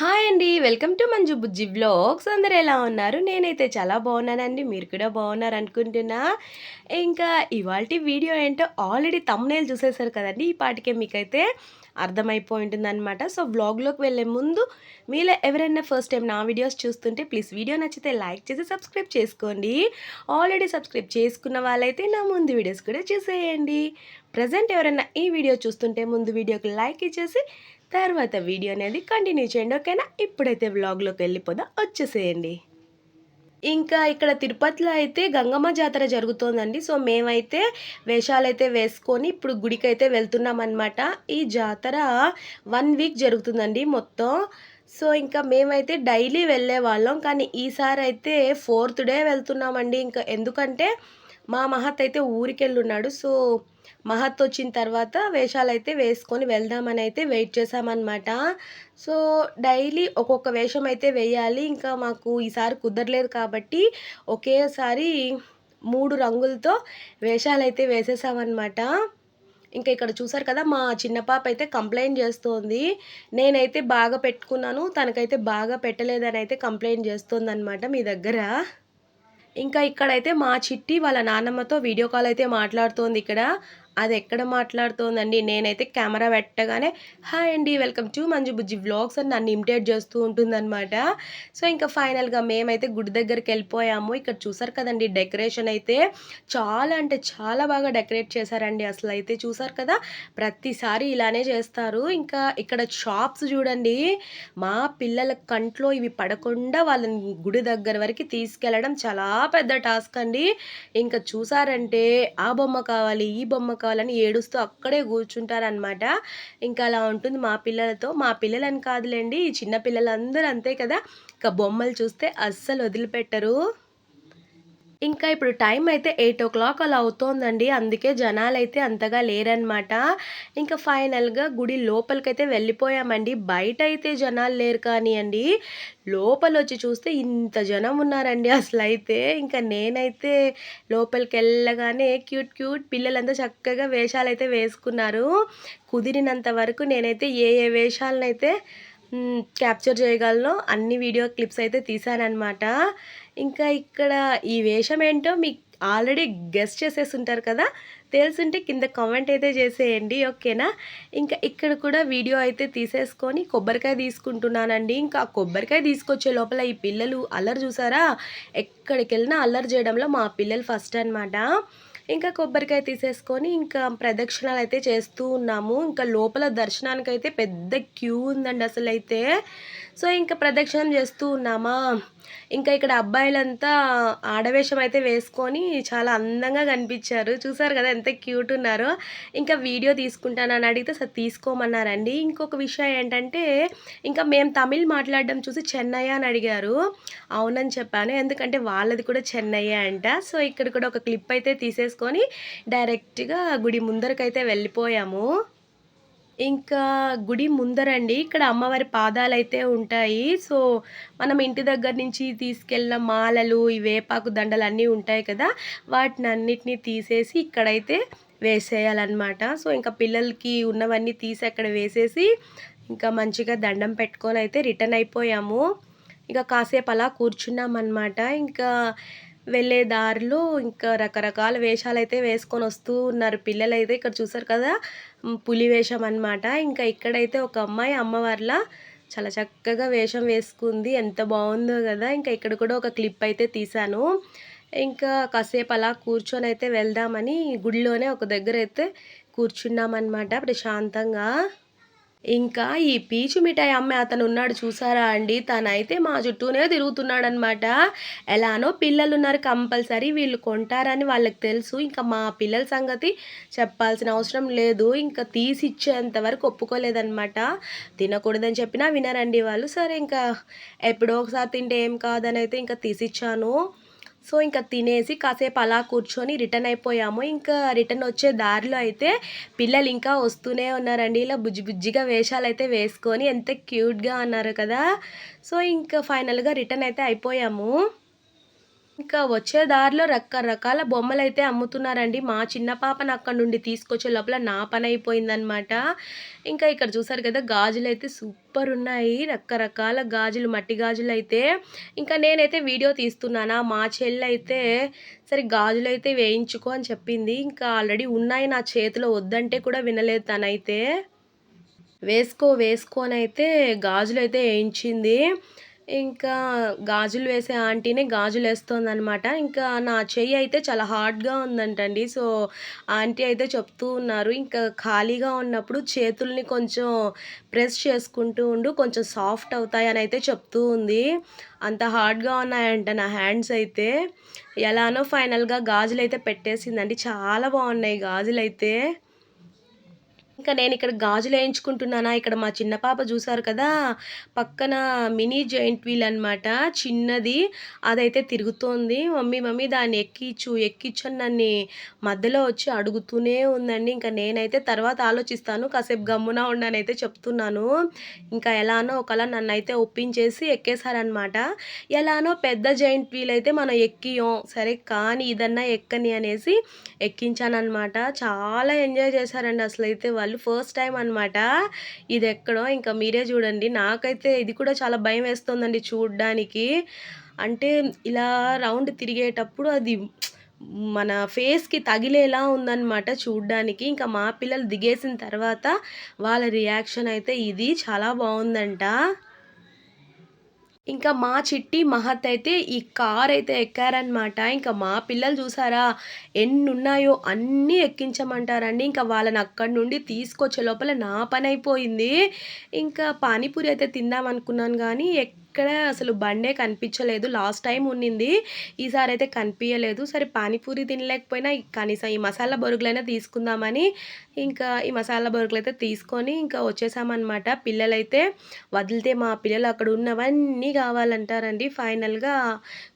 Hi అండి. Welcome to Manju Bujji vlogs. అందరూ ఎలా ఉన్నారు? నేనైతే చాలా బాగున్నానండి. మీరు కూడా బాగున్నారనుకుంటున్నా. ఇంకా ఇవాల్టి వీడియో ఏంటో ఆల్రెడీ థంబ్‌నెయిల్ చూసేసారు కదండీ! ఈ పాటికే మీకైతే అర్థమైపోయి ఉంటుందనమాట. సో, వ్లాగ్‌లోకి వెళ్ళే ముందు మీలో ఎవరైనా ఫస్ట్ టైం నా వీడియోస్ చూస్తుంటే ప్లీజ్ వీడియో నచ్చితే లైక్ చేసి సబ్స్క్రైబ్ చేసుకోండి. ఆల్రెడీ సబ్స్క్రైబ్ చేసుకున్న వాళ్ళైతే నా ముందు వీడియోస్ కూడా చూసేయండి. ప్రెజెంట్ ఎవరైనా ఈ వీడియో చూస్తుంటే ముందు వీడియోకి లైక్ ఇచ్చేసి తర్వాత వీడియో అనేది కంటిన్యూ చేయండి. ఓకేనా? ఇప్పుడైతే వ్లాగ్‌లోకి వెళ్ళిపోదాం. వచ్చేసేయండి. ఇంకా ఇక్కడ తిరుపతిలో అయితే గంగమ్మ జాతర జరుగుతోందండి. సో, మేమైతే వేషాలైతే వేసుకొని ఇప్పుడు గుడికైతే వెళ్తున్నామనమాట. ఈ జాతర 1 వీక్ జరుగుతుందండి మొత్తం. సో, ఇంకా మేమైతే డైలీ వెళ్ళేవాళ్ళం. కానీ ఈసారైతే 4థ్ డే వెళ్తున్నామండి. ఇంకా ఎందుకంటే మా మహత్ అయితే ఊరికెళ్ళున్నాడు. సో, మహత్ వచ్చిన తర్వాత వేషాలైతే వేసుకొని వెళ్దామని అయితే వెయిట్ చేశామన్నమాట. సో, డైలీ ఒక్కొక్క వేషం అయితే వేయాలి. ఇంకా మాకు ఈసారి కుదరలేదు కాబట్టి ఒకేసారి 3 రంగులతో వేషాలైతే వేసేసామన్నమాట. ఇంకా ఇక్కడ చూసారు కదా! మా చిన్న పాప అయితే కంప్లెయింట్ చేస్తోంది. నేనైతే బాగా పెట్టుకున్నాను. తనకైతే బాగా పెట్టలేదని అయితే కంప్లెయింట్ చేస్తోందనమాట మీ దగ్గర. ఇంకా ఇక్కడైతే మా చిట్టి వాళ్ళ నాన్నమ్మతో వీడియో కాల్ అయితే మాట్లాడుతోంది ఇక్కడ. అదెక్కడ మాట్లాడుతోందండి, నేనైతే కెమెరా పెట్టగానే హాయ్ అండి, welcome to Manju Bujji vlogs అని నన్ను ఇమిటేట్ చేస్తూ ఉంటుందనమాట. సో, ఇంకా ఫైనల్‌గా మేమైతే గుడి దగ్గరికెళ్ళిపోయాము. ఇక్కడ చూసారు కదండీ డెకరేషన్ అయితే చాలా అంటే చాలా బాగా డెకరేట్ చేశారండి. అసలైతే చూసారు కదా! ప్రతిసారి ఇలానే చేస్తారు. ఇంకా ఇక్కడ షాప్స్ చూడండి, మా పిల్లల కంట్లో ఇవి పడకుండా వాళ్ళని గుడి దగ్గర వరకి తీసుకెళ్ళడం చాలా పెద్ద టాస్క్ అండి. ఇంక చూసారంటే ఆ బొమ్మ కావాలి, ఈ బొమ్మ కావాలని ఏడుస్తూ అక్కడే కూర్చుంటారనమాట. ఇంకా అలా ఉంటుంది మా పిల్లలతో. మా పిల్లలని కాదులెండి, ఈ చిన్న పిల్లలందరూ అంతే కదా! ఇక బొమ్మలు చూస్తే అస్సలు వదిలిపెట్టరు. ఇంకా ఇప్పుడు టైం అయితే 8:00 అలా అవుతోందండి. అందుకే జనాలైతే అంతగా లేరనమాట. ఇంకా ఫైనల్‌గా గుడి లోపలికైతే వెళ్ళిపోయామండి. బయటైతే జనాలు లేరు కానియండి, లోపలొచ్చి చూస్తే ఇంత జనం ఉన్నారండి అసలైతే. ఇంకా నేనైతే లోపలికెళ్ళగానే క్యూట్ క్యూట్ పిల్లలంతా చక్కగా వేషాలైతే వేసుకున్నారు. కుదిరినంత వరకు నేనైతే ఏ ఏ వేషాలనైతే క్యాప్చర్ చేయగలనో అన్ని వీడియో క్లిప్స్ అయితే తీశాననమాట. ఇంకా ఇక్కడ ఈ వేషం ఏంటో మీకు ఆల్రెడీ గెస్ చేసేసుంటారు కదా! తెలిసుంటే కింద కామెంట్ అయితే చేసేయండి. ఓకేనా? ఇంకా ఇక్కడ కూడా వీడియో అయితే తీసేసుకొని కొబ్బరికాయ తీసుకుంటున్నానండి. ఇంకా ఆ కొబ్బరికాయ తీసుకొచ్చే లోపల ఈ పిల్లలు అల్లరి చూసారా? ఎక్కడికెళ్ళినా అల్లరి చేయడంలో మా పిల్లలు ఫస్ట్ అనమాట. ఇంకా కొబ్బరికాయ తీసేసుకొని ఇంకా ప్రదక్షిణాలైతే చేస్తూ ఉన్నాము. ఇంకా లోపల దర్శనానికైతే పెద్ద క్యూ ఉందండి అసలైతే. సో, ఇంకా ప్రదక్షిణం చేస్తూ ఉన్నామా, ఇంకా ఇక్కడ అబ్బాయిలంతా ఆడవేషం అయితే వేసుకొని చాలా అందంగా కనిపించారు. చూసారు కదా ఎంత క్యూట్ ఉన్నారో. ఇంకా వీడియో తీసుకుంటానని అడిగితే తీసుకోమన్నారండి. ఇంకొక విషయం ఏంటంటే, ఇంకా మేము తమిళ్ మాట్లాడడం చూసి చెన్నయ్య అని అడిగారు. అవునని చెప్పాను. ఎందుకంటే వాళ్ళది కూడా చెన్నయ్యే అంట. సో, ఇక్కడ కూడా ఒక క్లిప్ అయితే తీసేసుకొని డైరెక్ట్‌గా గుడి ముందరకైతే వెళ్ళిపోయాము. ఇంకా గుడి ముందరండి ఇక్కడ అమ్మవారి పాదాలైతే ఉంటాయి. సో, మనం ఇంటి దగ్గర నుంచి తీసుకెళ్ళిన మాలలు, ఈ వేపాకు దండలన్నీ ఉంటాయి కదా! వాటినన్నిటిని తీసేసి ఇక్కడైతే వేసేయాలనమాట. సో, ఇంకా పిల్లలకి ఉన్నవన్నీ తీసి అక్కడ వేసేసి, ఇంకా మంచిగా దండం పెట్టుకొనైతే రిటర్న్ అయిపోయాము. ఇక కాసేపు అలా కూర్చున్నామనమాట. ఇంకా వెళ్ళే దారిలో ఇంకా రకరకాల వేషాలైతే వేసుకొనొస్తూ ఉన్నారు పిల్లలైతే. ఇక్కడ చూసారు కదా! పులి వేషం అనమాట. ఇంకా ఇక్కడైతే ఒక అమ్మాయి అమ్మవారిలా చాలా చక్కగా వేషం వేసుకుంది. ఎంత బావుందో గదా! ఇంకా ఇక్కడ కూడా ఒక క్లిప్ అయితే తీశాను. ఇంకా కాసేపు అలా కూర్చొనైతే వెళ్దామని గుడిలోనే ఒక దగ్గరైతే కూర్చున్నామనమాట ప్రశాంతంగా. ఇంకా ఈ పీచు మిఠాయి అమ్మే అతనున్నాడు చూసారా అండి, తనైతే మా చుట్టూనే తిరుగుతున్నాడనమాట. ఎలానో పిల్లలున్నారు కంపల్సరీ వీళ్ళు కొంటారని వాళ్ళకి తెలుసు. ఇంకా మా పిల్లల సంగతి చెప్పాల్సిన అవసరం లేదు. ఇంకా తీసిచ్చేంత వరకు ఒప్పుకోలేదనమాట. తినకూడదని చెప్పినా వినరండి వాళ్ళు. సరే ఇంకా ఎప్పుడో ఒకసారి తింటే ఏం కాదనైతే ఇంకా తీసిచ్చాను. సో, ఇంకా తినేసి కాసేపు అలా కూర్చొని రిటర్న్ అయిపోయాము. ఇంకా రిటర్న్ వచ్చే దారిలో అయితే పిల్లలు ఇంకా వస్తూనే ఉన్నారండి. ఇలా బుజ్జి బుజ్జిగా వేషాలైతే వేసుకొని ఎంత క్యూట్‌గా ఉన్నారు కదా! సో, ఇంకా ఫైనల్‌గా రిటర్న్ అయితే అయిపోయాము. ఇంకా వచ్చే దారిలో రకరకాల బొమ్మలైతే అమ్ముతున్నారండి. మా చిన్న పాపని అక్కడి నుండి తీసుకొచ్చే లోపల నా పనయిపోయిందనమాట. ఇంకా ఇక్కడ చూసారు కదా! గాజులైతే సూపరున్నాయి. రకరకాల గాజులు, మట్టి గాజులైతే. ఇంకా నేనైతే వీడియో తీస్తున్నానా, మా చెల్లయితే సరే గాజులైతే వేయించుకో అని చెప్పింది. ఇంకా ఆల్రెడీ ఉన్నాయి నా చేతిలో, వద్దంటే కూడా వినలేదు తనైతే. వేసుకో, వేసుకో అనైతే గాజులైతే ఏయించింది. ఇంకా గాజులు వేసే ఆంటీనే గాజులేస్తోందనమాట. ఇంకా నా చెయ్యి అయితే చాలా హార్డ్‌గా ఉందంటండి. సో, ఆంటీ అయితే చెప్తూ ఉన్నారు, "ఇంకా ఖాళీగా ఉన్నప్పుడు చేతుల్ని కొంచెం ప్రెస్ చేసుకుంటూ ఉండు. కొంచెం సాఫ్ట్ అవుతాయనైతే చెప్తూ ఉంది." అంత హార్డ్‌గా ఉన్నాయంట నా హ్యాండ్స్ అయితే. ఎలానో ఫైనల్‌గా గాజులైతే పెట్టేసిందండి. చాలా బావున్నాయి గాజులైతే. ఇంకా నేనిక్కడ గాజులేయించుకుంటున్నానా, ఇక్కడ మా చిన్న పాప జూసారు కదా! పక్కన మినీ జెయింట్ వీల్ అనమాట. చిన్నది. అదైతే తిరుగుతోంది. మమ్మీ, మమ్మీ దాన్ని ఎక్కిచ్చు, ఎక్కిచ్చు అని నన్ని మధ్యలో వచ్చి అడుగుతూనే ఉందండి. ఇంక నేనైతే తర్వాత ఆలోచిస్తాను, కాసేపు గమ్మున ఉండనైతే చెప్తున్నాను. ఇంకా ఎలానో ఒకలా నన్నైతే ఒప్పించేసి ఎక్కేసారనమాట. ఎలానో పెద్ద జెయింట్ వీల్ అయితే మనం ఎక్కియం. సరే కానీ ఇదన్నా ఎక్కని అనేసి ఎక్కించాననమాట. చాలా ఎంజాయ్ చేశారండి అసలైతే వాళ్ళు. ఫస్ట్ టైమ్ అనమాట ఇదెక్కడం. ఇంకా మీరే చూడండి. నాకైతే ఇది కూడా చాలా భయమేస్తోందండి చూడ్డానికి. అంటే ఇలా రౌండ్ తిరిగేటప్పుడు అది మన ఫేస్‌కి తగిలేలా ఉందనమాట చూడ్డానికి. ఇంకా మా పిల్లలు దిగేసిన తర్వాత వాళ్ళ రియాక్షన్ అయితే ఇది. చాలా బావుందంట. ఇంకా మా చిట్టి, మహత్ అయితే ఈ కారైతే ఎక్కారనమాట. ఇంకా మా పిల్లలు చూసారా, ఎన్నున్నాయో అన్నీ ఎక్కించమంటారండి. ఇంకా వాళ్ళని అక్కడి నుండి తీసుకొచ్చే లోపల నా పనైపోయింది. ఇంకా పానీపూరి అయితే తిందామనుకున్నాను గానీ, ఎక్కడ అసలు బండే కనిపించలేదు. లాస్ట్ టైమ్ ఉన్నింది. ఈసారైతే కనిపియలేదు. సరే పానీపూరి తినలేకపోయినా కనీసం ఈ మసాలా బొరుగులైనా తీసుకుందామని, ఇంకా ఈ మసాలా బొరుగులైతే తీసుకొని ఇంకా వచ్చేసామనమాట. పిల్లలైతే వదిలితే మా పిల్లలు అక్కడ ఉన్నవన్నీ కావాలంటారండి. ఫైనల్‌గా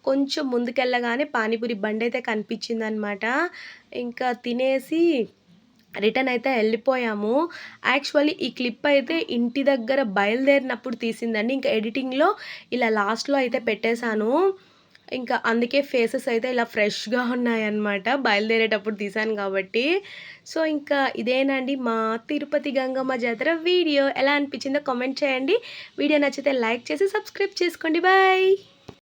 కొంచెం ముందుకెళ్ళగానే పానీపూరి బండయితే కనిపించిందనమాట. ఇంకా తినేసి రిటర్న్ అయితే ఎళ్ళిపోయాము. యాక్చువల్లీ ఈ క్లిప్ అయితే ఇంటి దగ్గర బయలుదేరినప్పుడు తీసిందండి. ఇంకా ఎడిటింగ్‌లో ఇలా లాస్ట్‌లో అయితే పెట్టేశాను. ఇంకా అందుకే ఫేసెస్ అయితే ఇలా ఫ్రెష్‌గా ఉన్నాయన్నమాట. బయలుదేరేటప్పుడు తీశాను కాబట్టి. సో, ఇంకా ఇదేనండి మా తిరుపతి గంగమ్మ జాతర వీడియో. ఎలా అనిపించిందో కామెంట్ చేయండి. వీడియో నచ్చితే లైక్ చేసి సబ్స్క్రైబ్ చేసుకోండి. బాయ్.